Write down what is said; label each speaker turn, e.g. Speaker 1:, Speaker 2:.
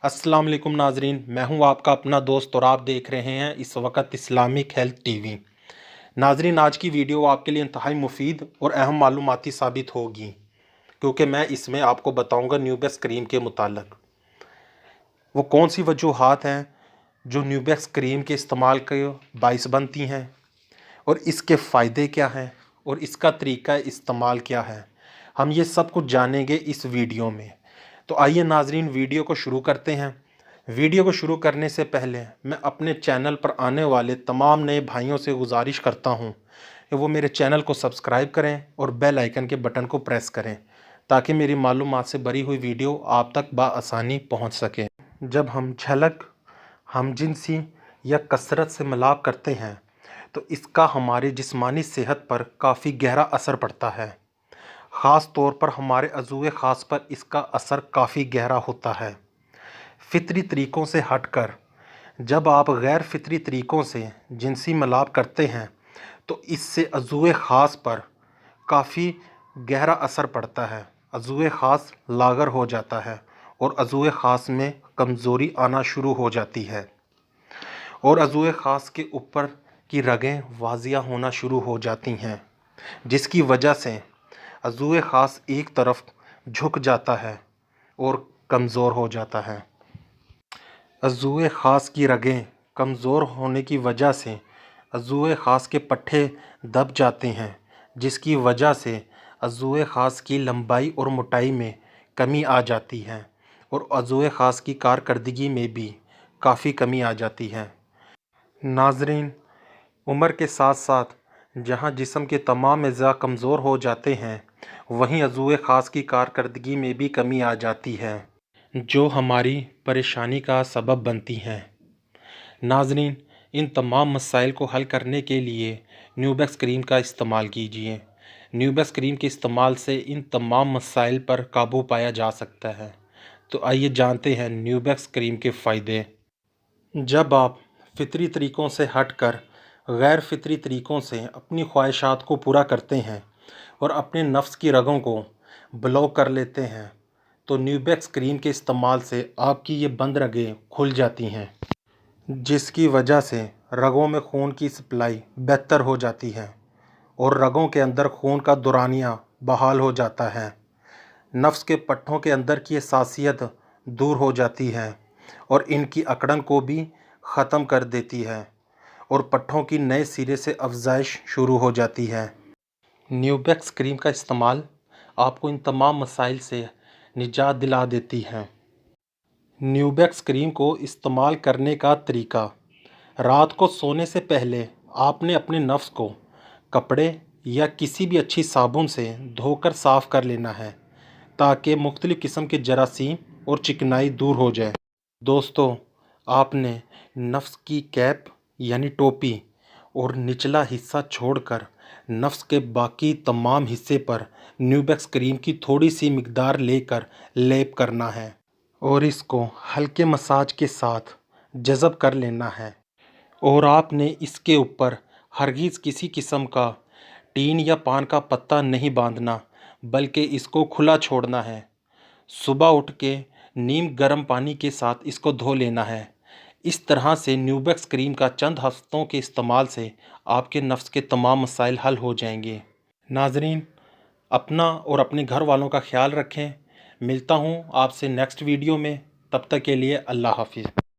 Speaker 1: अस्सलाम वालेकुम नाजरीन, मैं हूं आपका अपना दोस्त और आप देख रहे हैं इस वक्त इस्लामिक हेल्थ टीवी। नाजरीन, आज की वीडियो आपके लिए इंतहाई मुफीद और अहम मालूमाती साबित होगी, क्योंकि मैं इसमें आपको बताऊंगा न्यूबेक्स क्रीम के मुताल्लिक वो कौन सी वजूहात हैं जो न्यूबेक्स क्रीम के इस्तेमाल के बाइस बनती हैं, और इसके फ़ायदे क्या हैं और इसका तरीका इस्तेमाल क्या है। हम ये सब कुछ जानेंगे इस वीडियो में। तो आइए नाजरीन, वीडियो को शुरू करते हैं। वीडियो को शुरू करने से पहले मैं अपने चैनल पर आने वाले तमाम नए भाइयों से गुजारिश करता हूं कि वो मेरे चैनल को सब्सक्राइब करें और बेल आइकन के बटन को प्रेस करें, ताकि मेरी मालूमात से भरी हुई वीडियो आप तक बआसानी पहुंच सके। जब हम झलक, हमजिनसी या कसरत से मिलाप करते हैं तो इसका हमारी जिस्मानी सेहत पर काफ़ी गहरा असर पड़ता है। ख़ास तौर पर हमारे अज़ूए ख़ास पर इसका असर काफ़ी गहरा होता है। फ़ितरी तरीक़ों से हटकर जब आप गैर फ़ितरी तरीक़ों से जिनसी मिलाप करते हैं तो इससे अज़ूए ख़ास पर काफ़ी गहरा असर पड़ता है। अज़ूए ख़ास लागर हो जाता है और अज़ूए ख़ास में कमज़ोरी आना शुरू हो जाती है और अज़ूए ख़ास के ऊपर की रगें वाज़िया होना शुरू हो जाती हैं, जिसकी वजह से अज़ूए ख़ास एक तरफ झुक जाता है और कमज़ोर हो जाता है। अज़ूए ख़ास की रगें कमज़ोर होने की वजह से अज़ूए ख़ास के पट्टे दब जाते हैं, जिसकी वजह से अज़ूए ख़ास की लंबाई और मोटाई में कमी आ जाती है और अज़ूए ख़ास की कारकर्दगी में भी काफ़ी कमी आ जाती है। नाज़रीन, उम्र के साथ साथ जहां जिस्म के तमाम अज़ा कमज़ोर हो जाते हैं, वहीं अज़ूए ख़ास की कारकर्दगी में भी कमी आ जाती है, जो हमारी परेशानी का सबब बनती हैं। नाज़रीन, इन तमाम मसाइल को हल करने के लिए न्यूबेक्स क्रीम का इस्तेमाल कीजिए। न्यूबेक्स क्रीम के इस्तेमाल से इन तमाम मसाइल पर काबू पाया जा सकता है। तो आइए जानते हैं न्यूबेक्स क्रीम के फ़ायदे। जब आप फ़ितरी तरीक़ों से हटकर गैर फ़ितरी तरीक़ों से अपनी ख्वाहिशात को पूरा करते हैं और अपने नफ्स की रगों को ब्लॉक कर लेते हैं, तो न्यूबेक्स क्रीम के इस्तेमाल से आपकी ये बंद रगें खुल जाती हैं, जिसकी वजह से रगों में खून की सप्लाई बेहतर हो जाती है और रगों के अंदर खून का दौरानिया बहाल हो जाता है। नफ्स के पट्टों के अंदर की हसासियत दूर हो जाती है और इनकी अकड़न को भी ख़त्म कर देती है और पट्टों की नए सिरे से अफजाइश शुरू हो जाती है। न्यूबेक्स क्रीम का इस्तेमाल आपको इन तमाम मसाइल से निजात दिला देती है। न्यूबेक्स क्रीम को इस्तेमाल करने का तरीका: रात को सोने से पहले आपने अपने नफ्स को कपड़े या किसी भी अच्छी साबुन से धोकर साफ़ कर लेना है, ताकि मुख्तलिफ़ किस्म के जरासीम और चिकनाई दूर हो जाए। दोस्तों, आपने नफ्स की कैप यानी टोपी और निचला हिस्सा छोड़कर नफ्स के बाकी तमाम हिस्से पर न्यूबेक्स क्रीम की थोड़ी सी मिकदार लेकर लेप करना है और इसको हल्के मसाज के साथ जज़ब कर लेना है। और आपने इसके ऊपर हरगिज़ किसी किस्म का टीन या पान का पत्ता नहीं बांधना, बल्कि इसको खुला छोड़ना है। सुबह उठ के नीम गर्म पानी के साथ इसको धो लेना है। इस तरह से न्यूबेक्स क्रीम का चंद हफ्तों के इस्तेमाल से आपके नफ्स के तमाम मसाइल हल हो जाएंगे। नाजरीन, अपना और अपने घर वालों का ख्याल रखें। मिलता हूँ आपसे नेक्स्ट वीडियो में। तब तक के लिए अल्लाह हाफिज़।